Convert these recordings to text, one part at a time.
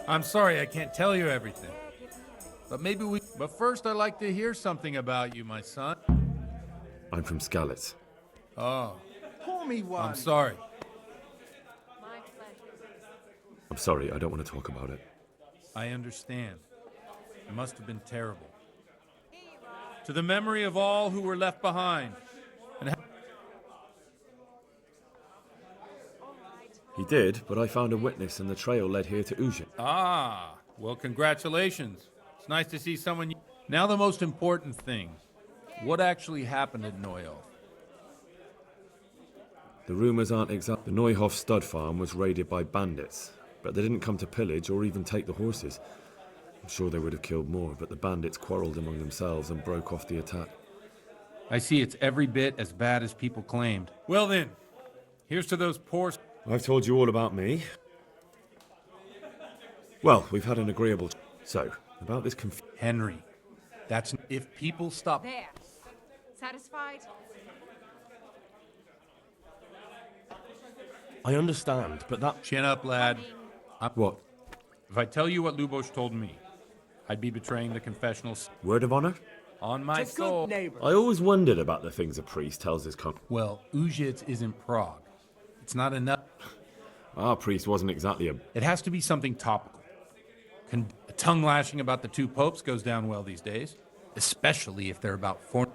I'm sorry I can't tell you everything. But first I'd like to hear something about you, my son. I'm from Skalitz. Oh, Pour me one. I'm sorry. I'm sorry, I don't want to talk about it. I understand. It must have been terrible. To the memory of all who were left behind. He did, but I found a witness and the trail led here to Ujin. Ah, well, congratulations. It's nice to see someone. Now the most important thing. What actually happened at Neuhof? The rumors aren't exact. The Neuhof stud farm was raided by bandits, but they didn't come to pillage or even take the horses. I'm sure they would have killed more, but the bandits quarreled among themselves and broke off the attack. I see it's every bit as bad as people claimed. Well then, here's to those poor... I've told you all about me. Well, we've had an agreeable... So, about this Henry, that's... If people stop... There. Satisfied? I understand, but that... Chin up, lad. What? If I tell you what Lubos told me, I'd be betraying the confessional... Word of honor? On my soul. I always wondered about the things a priest tells his Well, Ujits is in Prague. It's not enough. Our priest wasn't exactly a... It has to be something topical. A tongue lashing about the two popes goes down well these days, especially if they're about four...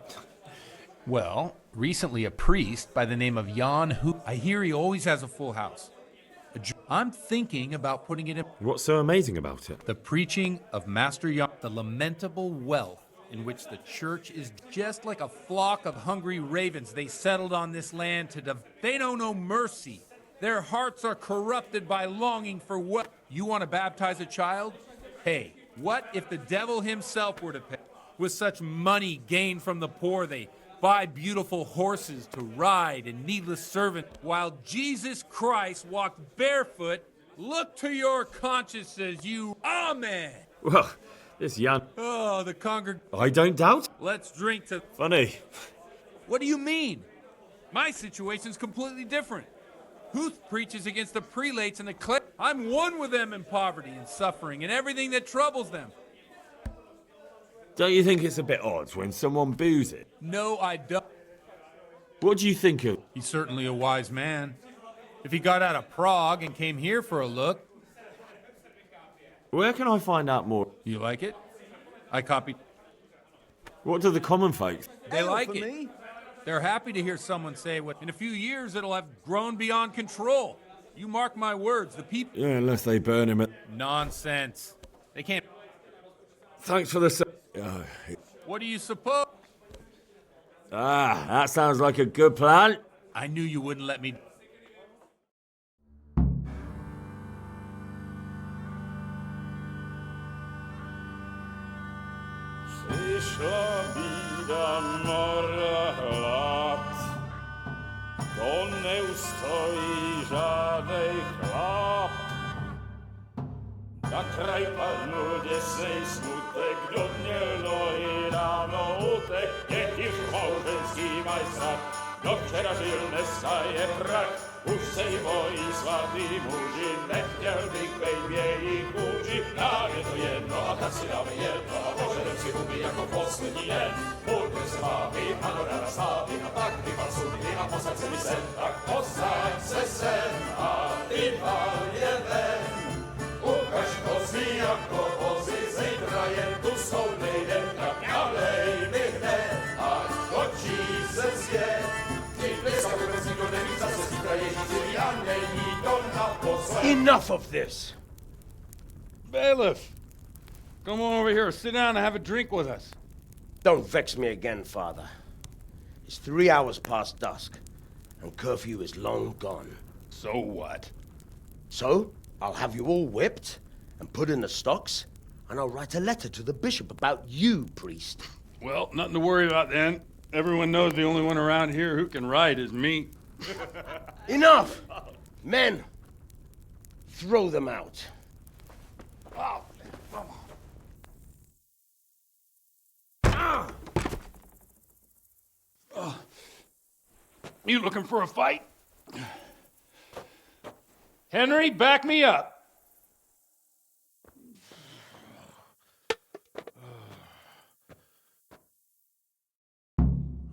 Well, recently a priest by the name of Jan Hu... I hear he always has a full house. I'm thinking about putting it in... What's so amazing about it? The preaching of Master Jan... The lamentable wealth in which the church is just like a flock of hungry ravens. They settled on this land to... They know no mercy. Their hearts are corrupted by longing for what? You want to baptize a child? Hey, what if the devil himself were to pay? With such money gained from the poor, they buy beautiful horses to ride and needless servants, while Jesus Christ walked barefoot. Look to your consciences, you... Amen! Well, this Jan... Oh, the I don't doubt. Let's drink to... Funny. What do you mean? My situation's completely different. Huth preaches against the prelates and the clerics. I'm one with them in poverty and suffering and everything that troubles them. Don't you think it's a bit odd when someone boos it? No, I don't. What do you think of... He's certainly a wise man. If he got out of Prague and came here for a look... Where can I find out more? You like it? I copied... What do the common folks... They like it. They're happy to hear someone say what... In a few years, it'll have grown beyond control. You mark my words, the people... Yeah, unless they burn him at... Nonsense. They can't... Thanks for the... What do you suppose? Ah, that sounds like a good plan. I knew you wouldn't let me... Przyszła bida mora lat, to nie ustoi żadnej chlap. Na kraj panuje sej smutek, do dnielo i rano utek, niech już małżeński majstrat, do wczorajszym staje prach. Už sejmoj svatý muži, nechtěl bych bejbě i kůži. Nám je to jedno a tak si dáme jedno a požerem si huby jako poslední den. Půjde se vámi a do rána slávy a tak vypal sudy a posaď se mi sem. Tak posaď se sem a vypal je ven. Ukaž kozy jako vozy, zítra jen tu jsou nejdem, tak nalej mi hned, ať točí se svět. Enough of this! Bailiff! Come on over here, sit down and have a drink with us. Don't vex me again, Father. It's 3 hours past dusk, and curfew is long gone. So what? So, I'll have you all whipped and put in the stocks, and I'll write a letter to the bishop about you, priest. Well, nothing to worry about then. Everyone knows the only one around here who can ride is me. Enough! Men, throw them out. Oh. You looking for a fight? Henry, back me up.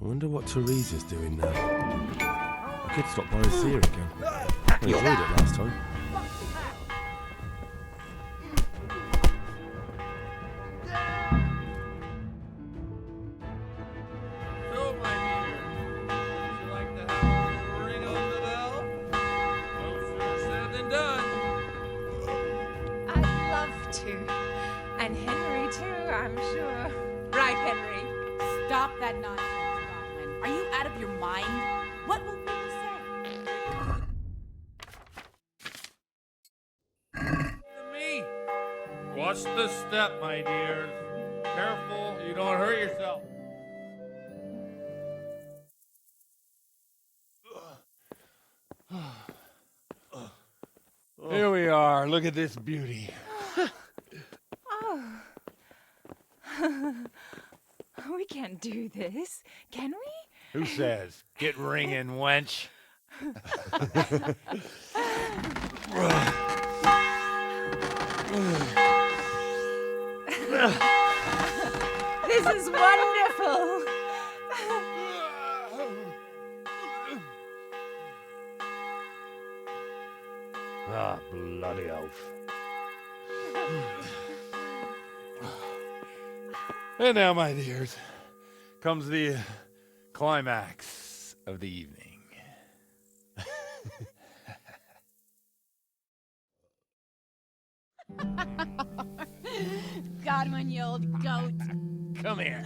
I wonder what Teresa's doing now. I could stop by and see her again. I enjoyed it last time. So, my dear, would you like to have a ring on the bell? No sooner said than done. I'd love to. And Henry, too, I'm sure. Right, Henry? Stop that nonsense, Godwin. Are you out of your mind? What will people say? Me. Watch the step, my dears. Careful, you don't hurt yourself. Here we are. Look at this beauty. We can't do this, can we? Who says? Get ringing, wench. This is wonderful. Ah, bloody oath. And now, my dears, comes the climax of the evening. Godwin, you old goat. Come here.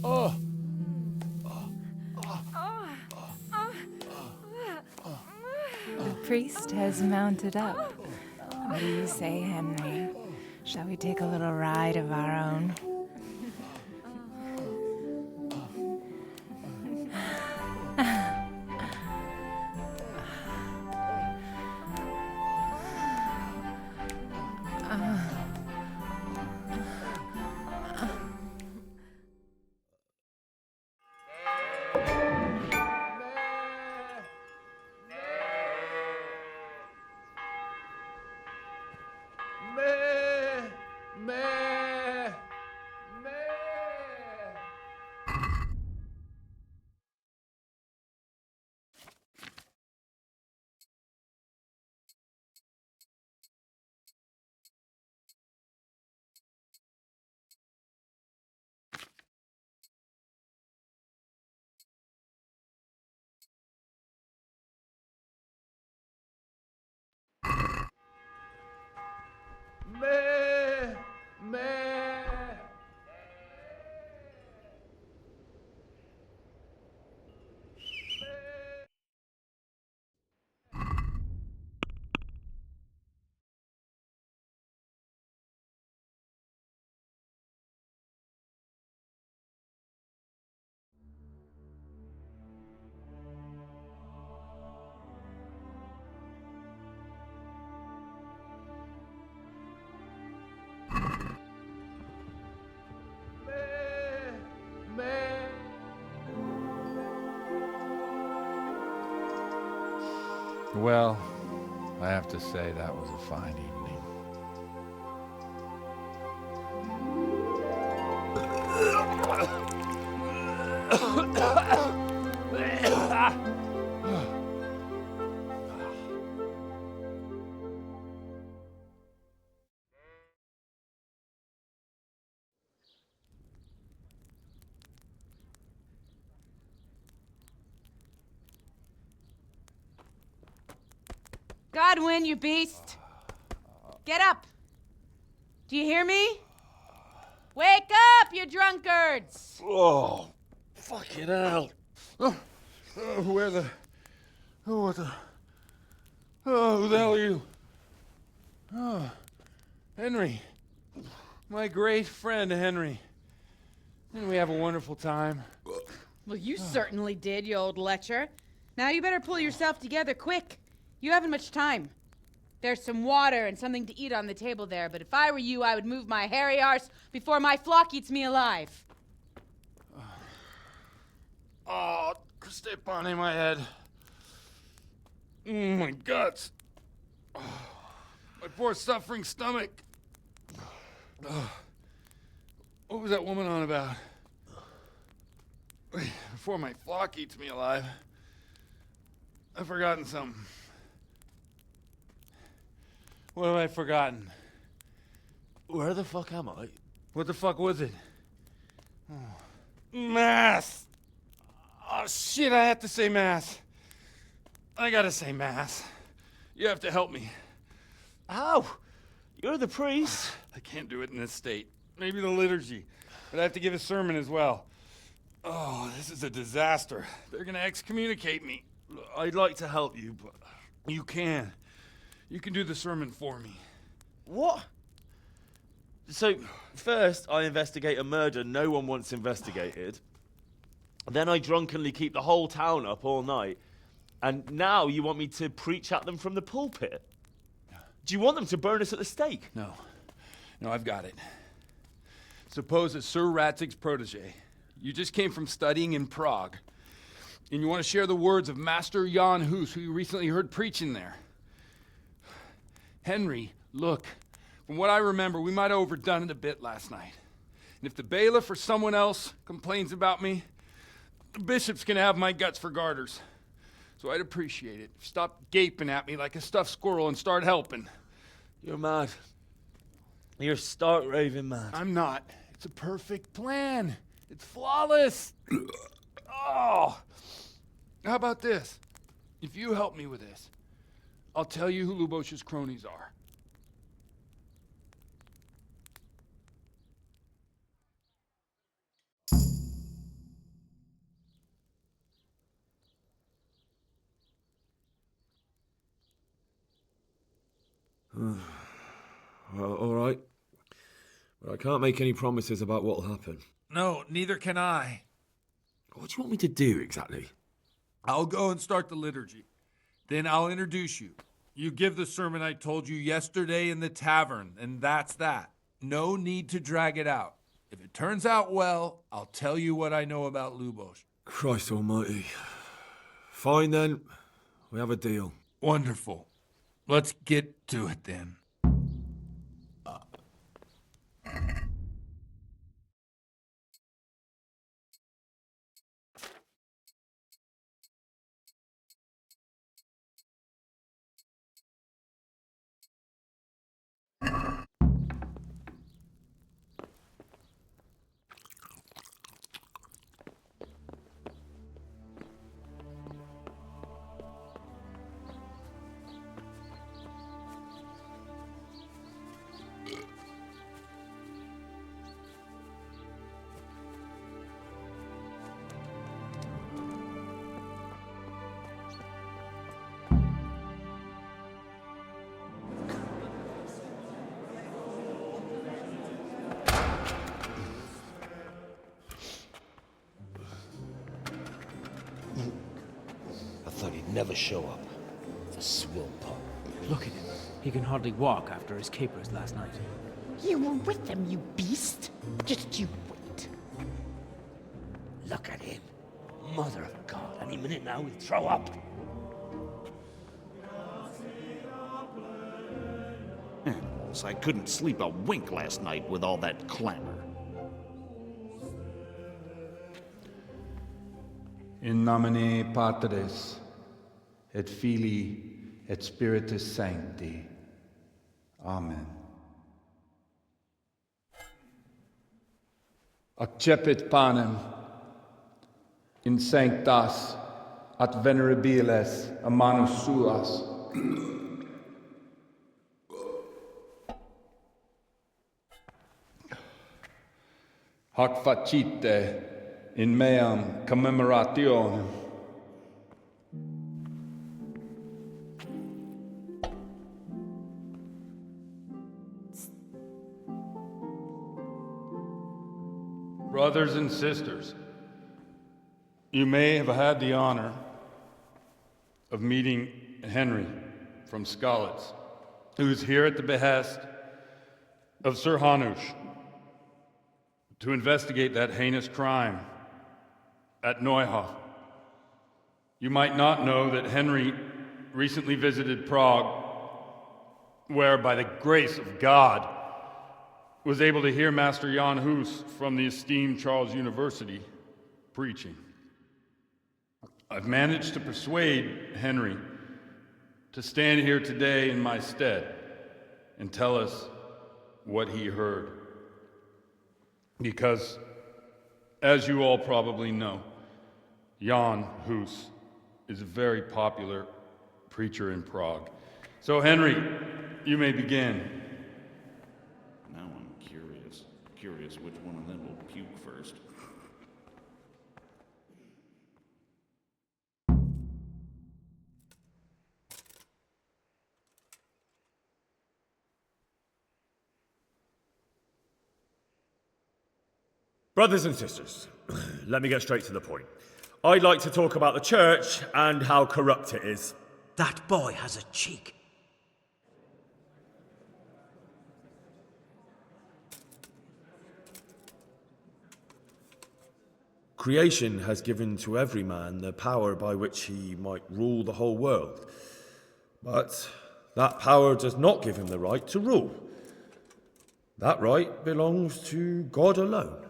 Oh. The priest has mounted up. What do you say, Henry? Shall we take a little ride of our own? Well, I have to say that was a fine evening. Godwin, you beast. Get up. Do you hear me? Wake up, you drunkards. Oh, fucking hell. Where the... Oh, what the... Oh, who the hell are you? Oh, Henry. My great friend, Henry. Didn't we have a wonderful time? Well, you certainly did, you old lecher. Now you better pull yourself together quick. You haven't much time. There's some water and something to eat on the table there, but if I were you, I would move my hairy arse before my flock eats me alive. Oh, step on my head. My guts. Oh, my poor suffering stomach. What was that woman on about? Before my flock eats me alive. I've forgotten something. What have I forgotten? Where the fuck am I? What the fuck was it? Oh. Mass! Oh shit, I have to say mass. I gotta say mass. You have to help me. How? You're the priest. I can't do it in this state. Maybe the liturgy. But I have to give a sermon as well. Oh, this is a disaster. They're gonna excommunicate me. I'd like to help you, but... You can. You can do the sermon for me. What? So, first I investigate a murder no one wants investigated. Then I drunkenly keep the whole town up all night. And now you want me to preach at them from the pulpit? Do you want them to burn us at the stake? No. No, I've got it. Suppose that Sir Ratzig's protege. You just came from studying in Prague. And you want to share the words of Master Jan Hus, who you recently heard preaching there. Henry, look. From what I remember, we might have overdone it a bit last night. And if the bailiff or someone else complains about me, the bishop's gonna have my guts for garters. So I'd appreciate it. Stop gaping at me like a stuffed squirrel and start helping. You're mad. You're stark raving mad. I'm not. It's a perfect plan. It's flawless. Oh. How about this? If you help me with this, I'll tell you who Lubosh's cronies are. Well, all right. But I can't make any promises about what'll happen. No, neither can I. What do you want me to do exactly? I'll go and start the liturgy. Then I'll introduce you. You give the sermon I told you yesterday in the tavern, and that's that. No need to drag it out. If it turns out well, I'll tell you what I know about Lubosh. Christ almighty. Fine then. We have a deal. Wonderful. Let's get to it then. I thought he'd never show up. The swill pup. Look at him. He can hardly walk after his capers last night. You were with them, you beast. Just you wait. Look at him. Mother of God, any minute now he'll throw up. Animals, I couldn't sleep a wink last night with all that clamor. In nomine Patris, et Filii, et Spiritus Sancti. Amen. Accepit panem in sanctas at venerabiles a manus suas. Hac facite in meam commemorationem. Brothers and sisters, you may have had the honor of meeting Henry from Skalitz, who is here at the behest of Sir Hanush to investigate that heinous crime at Neuhof. You might not know that Henry recently visited Prague, where, by the grace of God, was able to hear Master Jan Hus from the esteemed Charles University preaching. I've managed to persuade Henry to stand here today in my stead and tell us what he heard. Because, as you all probably know, Jan Hus is a very popular preacher in Prague. So, Henry, you may begin. Now I'm curious which one of them will puke first. Brothers and sisters, let me get straight to the point. I'd like to talk about the church and how corrupt it is. That boy has a cheek. Creation has given to every man the power by which he might rule the whole world. But that power does not give him the right to rule. That right belongs to God alone.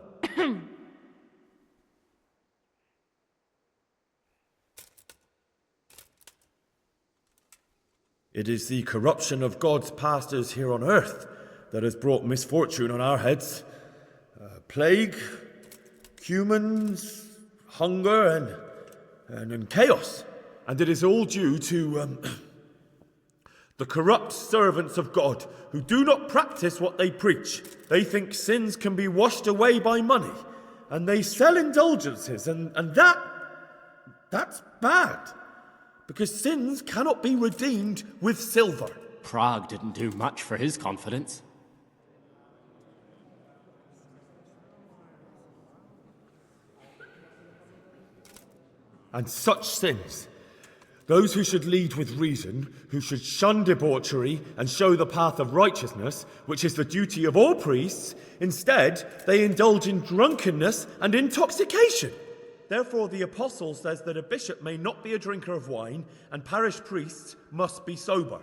It is the corruption of God's pastors here on earth that has brought misfortune on our heads. Plague, humans, hunger, and chaos. And it is all due to the corrupt servants of God who do not practice what they preach. They think sins can be washed away by money, and they sell indulgences, and that's bad. Because sins cannot be redeemed with silver. Prague didn't do much for his confidence. And such sins, those who should lead with reason, who should shun debauchery and show the path of righteousness, which is the duty of all priests, instead they indulge in drunkenness and intoxication. Therefore, the apostle says that a bishop may not be a drinker of wine, and parish priests must be sober.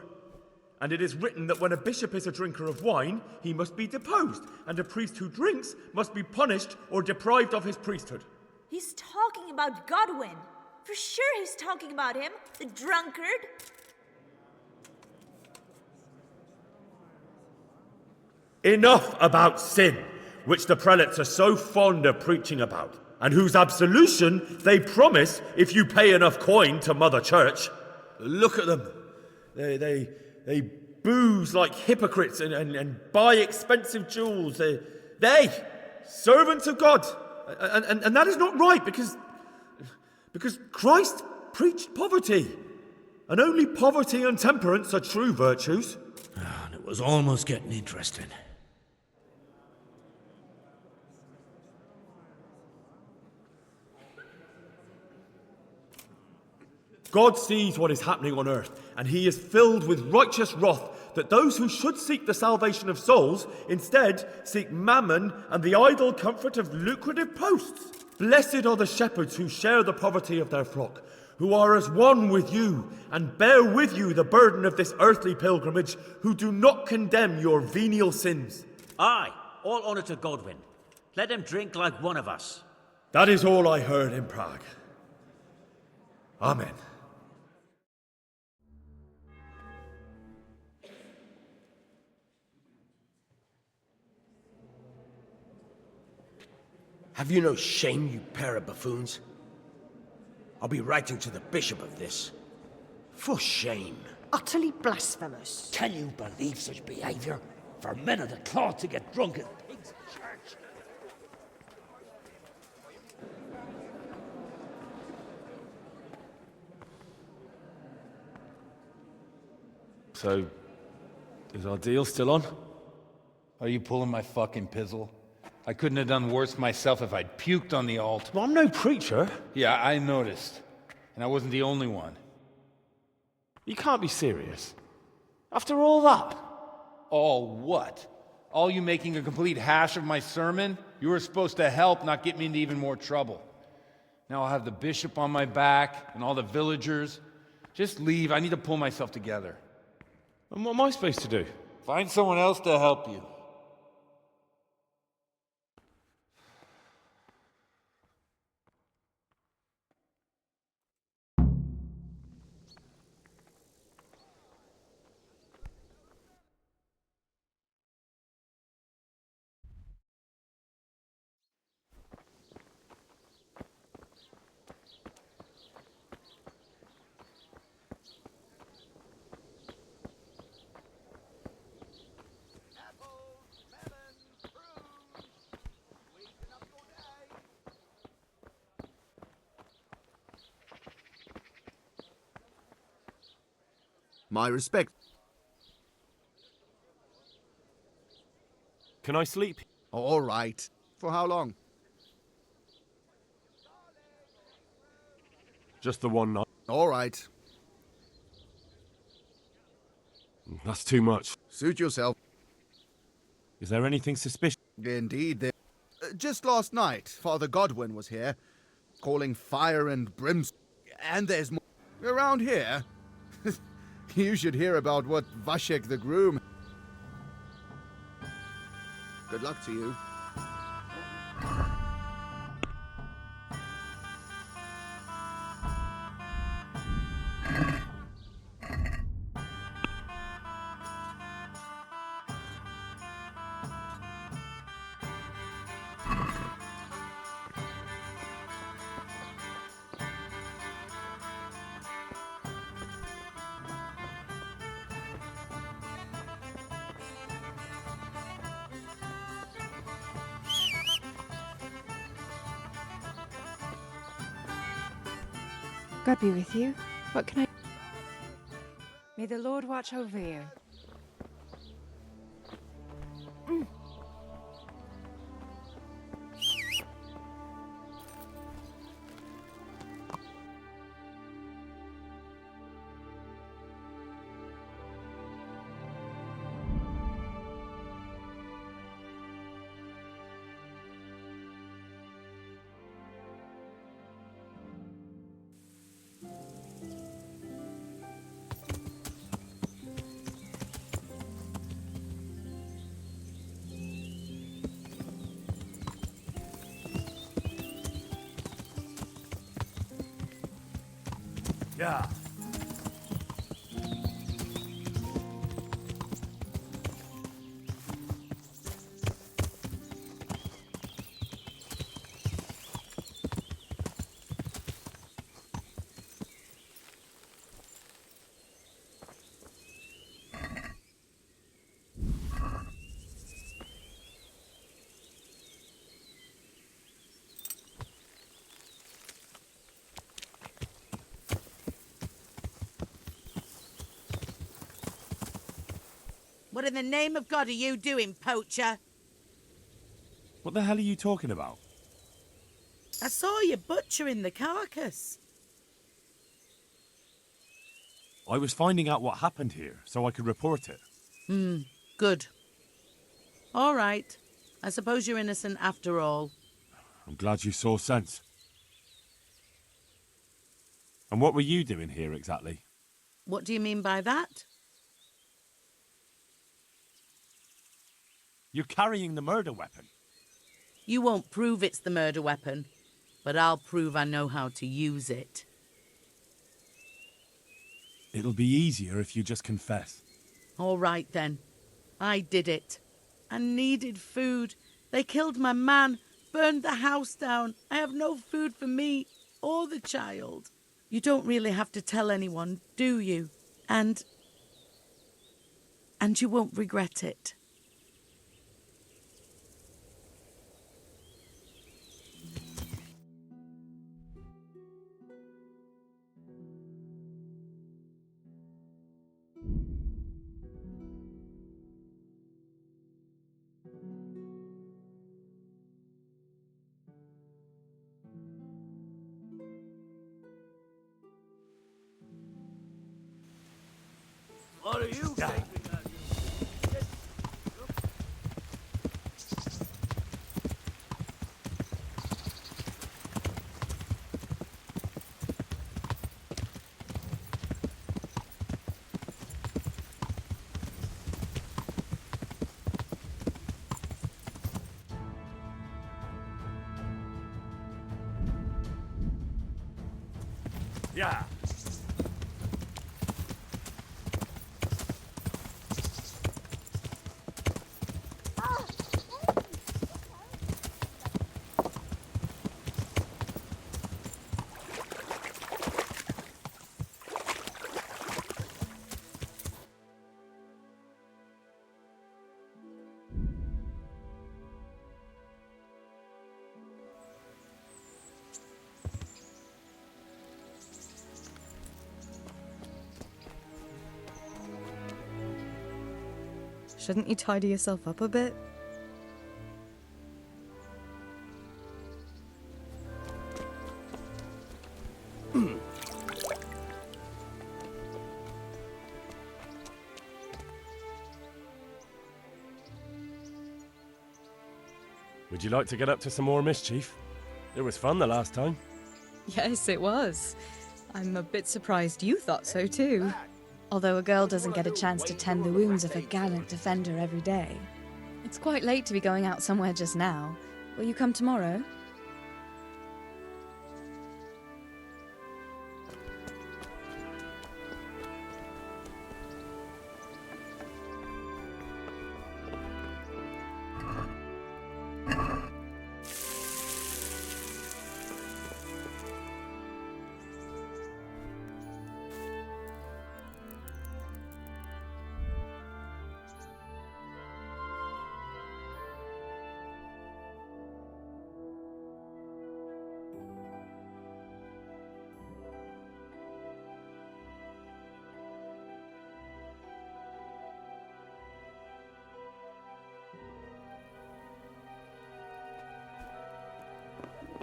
And it is written that when a bishop is a drinker of wine, he must be deposed, and a priest who drinks must be punished or deprived of his priesthood. He's talking about Godwin. For sure he's talking about him, the drunkard. Enough about sin, which the prelates are so fond of preaching about, and whose absolution they promise if you pay enough coin to Mother Church. Look at them. They booze like hypocrites and buy expensive jewels. They servants of God. And that is not right because Christ preached poverty. And only poverty and temperance are true virtues. And it was almost getting interesting. God sees what is happening on earth, and he is filled with righteous wrath that those who should seek the salvation of souls instead seek mammon and the idle comfort of lucrative posts. Blessed are the shepherds who share the poverty of their flock, who are as one with you and bear with you the burden of this earthly pilgrimage, who do not condemn your venial sins. Aye, all honour to Godwin. Let him drink like one of us. That is all I heard in Prague. Amen. Have you no shame, you pair of buffoons? I'll be writing to the bishop of this. For shame. Utterly blasphemous. Can you believe such behavior? For men of the cloth to get drunk at pigs in church? So, is our deal still on? Are you pulling my fucking pizzle? I couldn't have done worse myself if I'd puked on the altar. Well, I'm no preacher. Yeah, I noticed. And I wasn't the only one. You can't be serious. After all that. All what? All you making a complete hash of my sermon? You were supposed to help, not get me into even more trouble. Now I'll have the bishop on my back and all the villagers. Just leave. I need to pull myself together. And what am I supposed to do? Find someone else to help you. My respect. Can I sleep? All right. For how long? Just the one night. All right. That's too much. Suit yourself. Is there anything suspicious? Indeed, there. Just last night, Father Godwin was here, calling fire and brimstone. And there's more. Around here, you should hear about what Vashek the groom. Good luck to you. God be with you. What can I... May the Lord watch over you. Yeah. What in the name of God are you doing, poacher? What the hell are you talking about? I saw you butchering the carcass. I was finding out what happened here so I could report it. Good. All right. I suppose you're innocent after all. I'm glad you saw sense. And what were you doing here exactly? What do you mean by that? You're carrying the murder weapon. You won't prove it's the murder weapon, but I'll prove I know how to use it. It'll be easier if you just confess. All right, then. I did it. I needed food. They killed my man, burned the house down. I have no food for me or the child. You don't really have to tell anyone, do you? And you won't regret it. What are you thinking of? Yeah. Shouldn't you tidy yourself up a bit? Would you like to get up to some more mischief? It was fun the last time. Yes, it was. I'm a bit surprised you thought so too. Although a girl doesn't get a chance to tend the wounds of a gallant defender every day. It's quite late to be going out somewhere just now. Will you come tomorrow?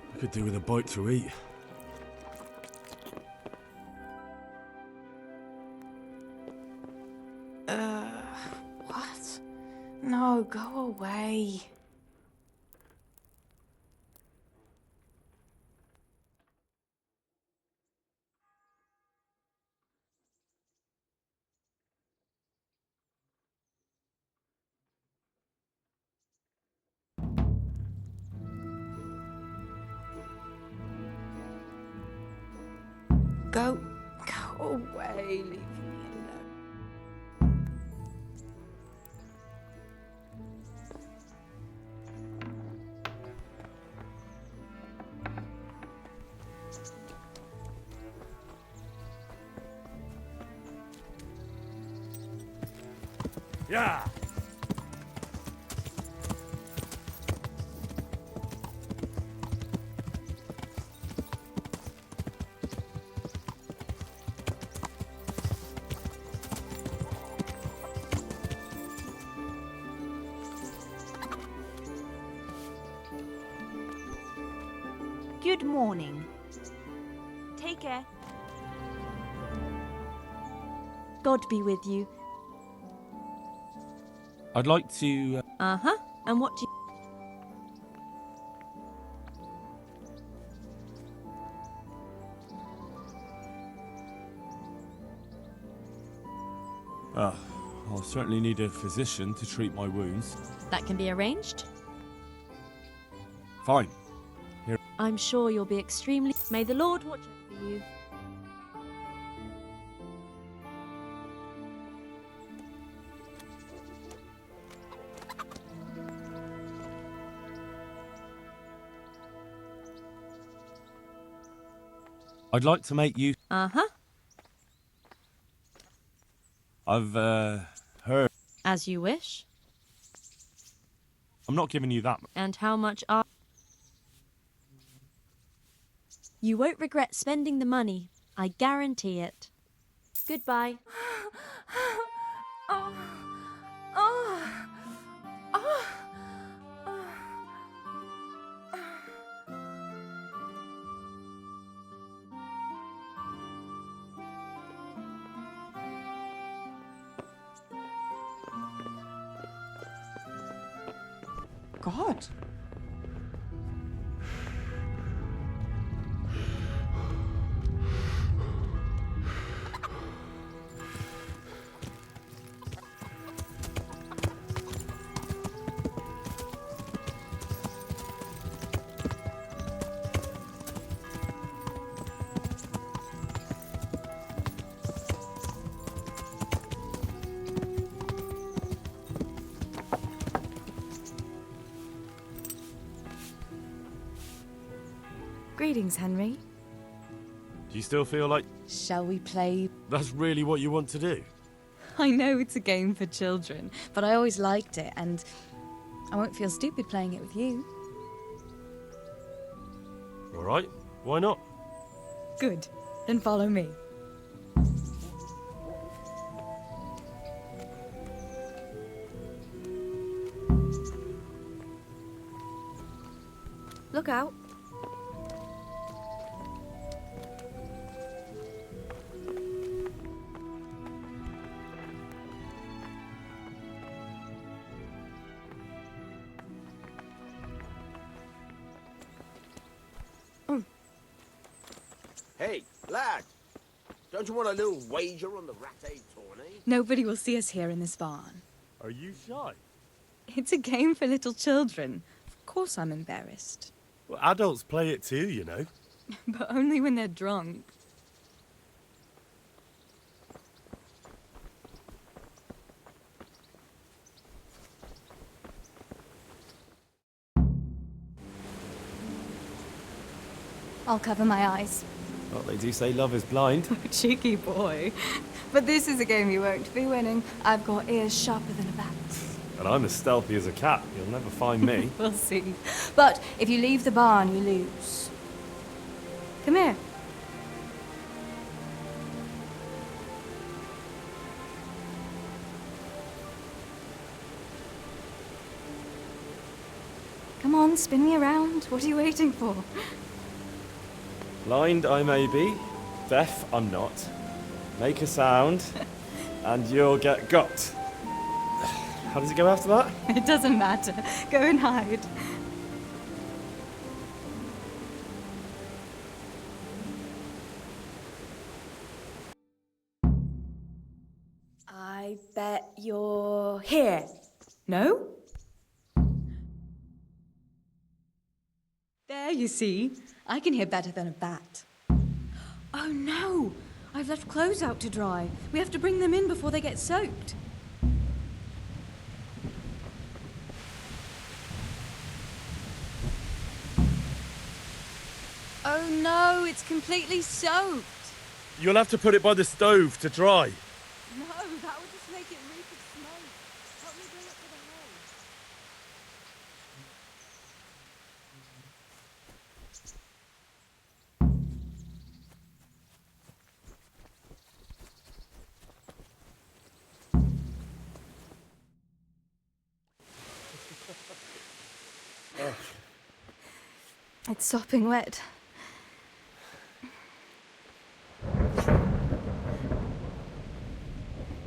I could do with a bite to eat. What? No, go away. Go away, leave me alone. Yeah! Good morning. Take care. God be with you. I'd like to... Uh-huh. And what do you... I'll certainly need a physician to treat my wounds. That can be arranged. Fine. Here. I'm sure you'll be extremely... May the Lord watch over you. I'd like to make you... Uh-huh. I've, heard... As you wish. I'm not giving you that much. And how much are... You won't regret spending the money. I guarantee it. Goodbye. Oh. Oh. Oh. God. Greetings, Henry. Do you still feel like... Shall we play? That's really what you want to do? I know it's a game for children, but I always liked it, and I won't feel stupid playing it with you. All right, why not? Good. Then follow me. Look out. Hey, lad! Don't you want a little wager on the rat-aid tourney? Nobody will see us here in this barn. Are you shy? It's a game for little children. Of course I'm embarrassed. Well, adults play it too, you know. But only when they're drunk. I'll cover my eyes. Well, they do say love is blind. Cheeky boy. But this is a game you won't be winning. I've got ears sharper than a bat. And I'm as stealthy as a cat. You'll never find me. We'll see. But if you leave the barn, you lose. Come here. Come on, spin me around. What are you waiting for? Blind I may be, deaf I'm not. Make a sound, and you'll get got. How does it go after that? It doesn't matter. Go and hide. I bet you're here. No? There, you see. I can hear better than a bat. Oh no! I've left clothes out to dry. We have to bring them in before they get soaked. Oh no, it's completely soaked. You'll have to put it by the stove to dry. No, that would just make it reek of smoke. Help me bring it to the hay. It's sopping wet.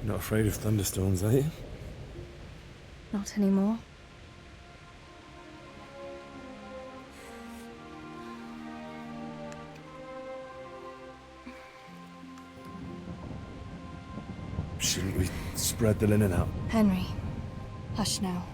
Not afraid of thunderstorms, are you? Not anymore. Shouldn't we spread the linen out? Henry, hush now.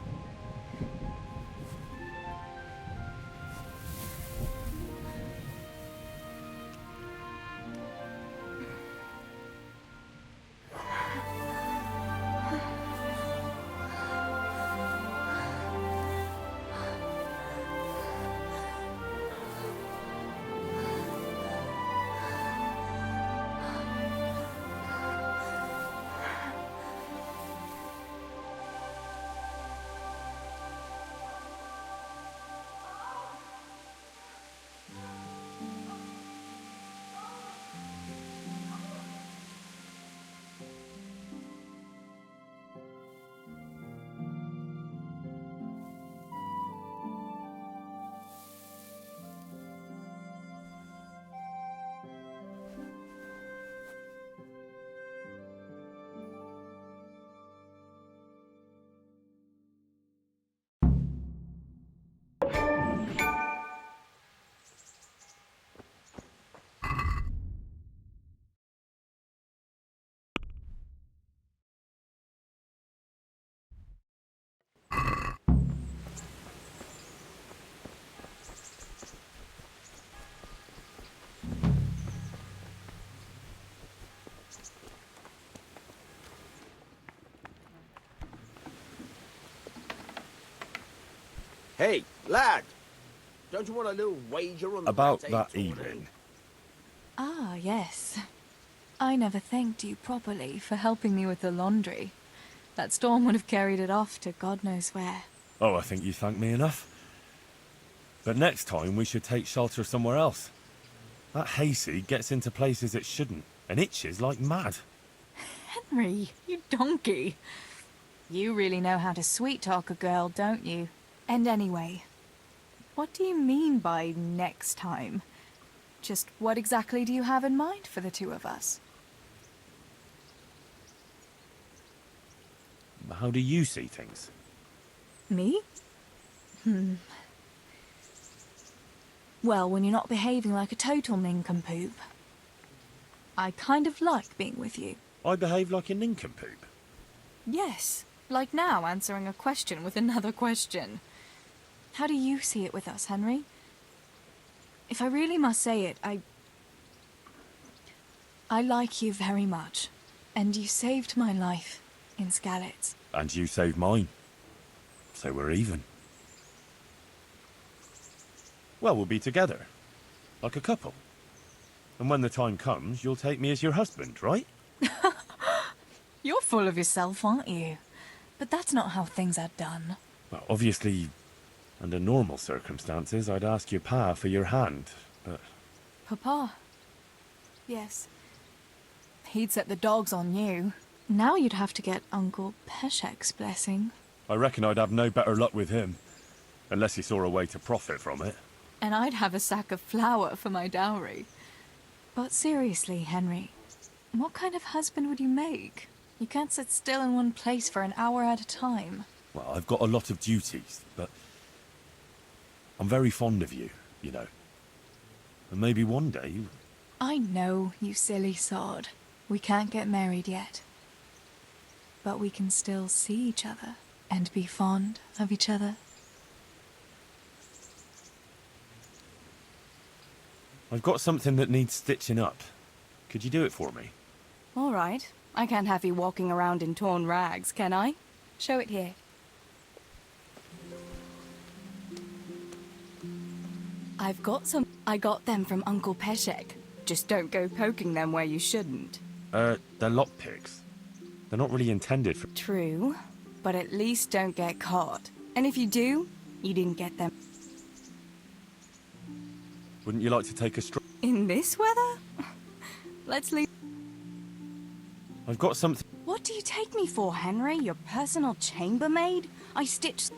Hey, lad! Don't you want a little wager on the About rat-aid that tourney? evening. Ah, yes. I never thanked you properly for helping me with the laundry. That storm would have carried it off to God knows where. Oh, I think you thanked me enough. But next time we should take shelter somewhere else. That hayseed gets into places it shouldn't, and itches like mad. Henry, you donkey. You really know how to sweet-talk a girl, don't you? And anyway, What do you mean by next time? Just what exactly do you have in mind for the two of us? How do you see things? Me? Well, when you're not behaving like a total nincompoop. I kind of like being with you. I behave like a nincompoop. Yes, like now answering a question with another question. How do you see it with us, Henry? If I really must say it, I like you very much. And you saved my life in Skalitz. And you saved mine. So we're even. Well, we'll be together. Like a couple. And when the time comes, you'll take me as your husband, right? You're full of yourself, aren't you? But that's not how things are done. Well, obviously, under normal circumstances, I'd ask your pa for your hand, but... Papa? Yes. He'd set the dogs on you. Now you'd have to get Uncle Peshek's blessing. I reckon I'd have no better luck with him. Unless he saw a way to profit from it. And I'd have a sack of flour for my dowry. But seriously, Henry, what kind of husband would you make? You can't sit still in one place for an hour at a time. Well, I've got a lot of duties, but... I'm very fond of you, you know. And maybe one day... I know, you silly sod. We can't get married yet. But we can still see each other and be fond of each other. I've got something that needs stitching up. Could you do it for me? All right. I can't have you walking around in torn rags, can I? Show it here. I've got some. I got them from Uncle Peshek. Just don't go poking them where you shouldn't. They're lockpicks. They're not really intended for... True, but at least don't get caught. And if you do, you didn't get them. Wouldn't you like to take a stroll? In this weather? Let's leave. I've got something... What do you take me for, Henry? Your personal chambermaid? I stitched...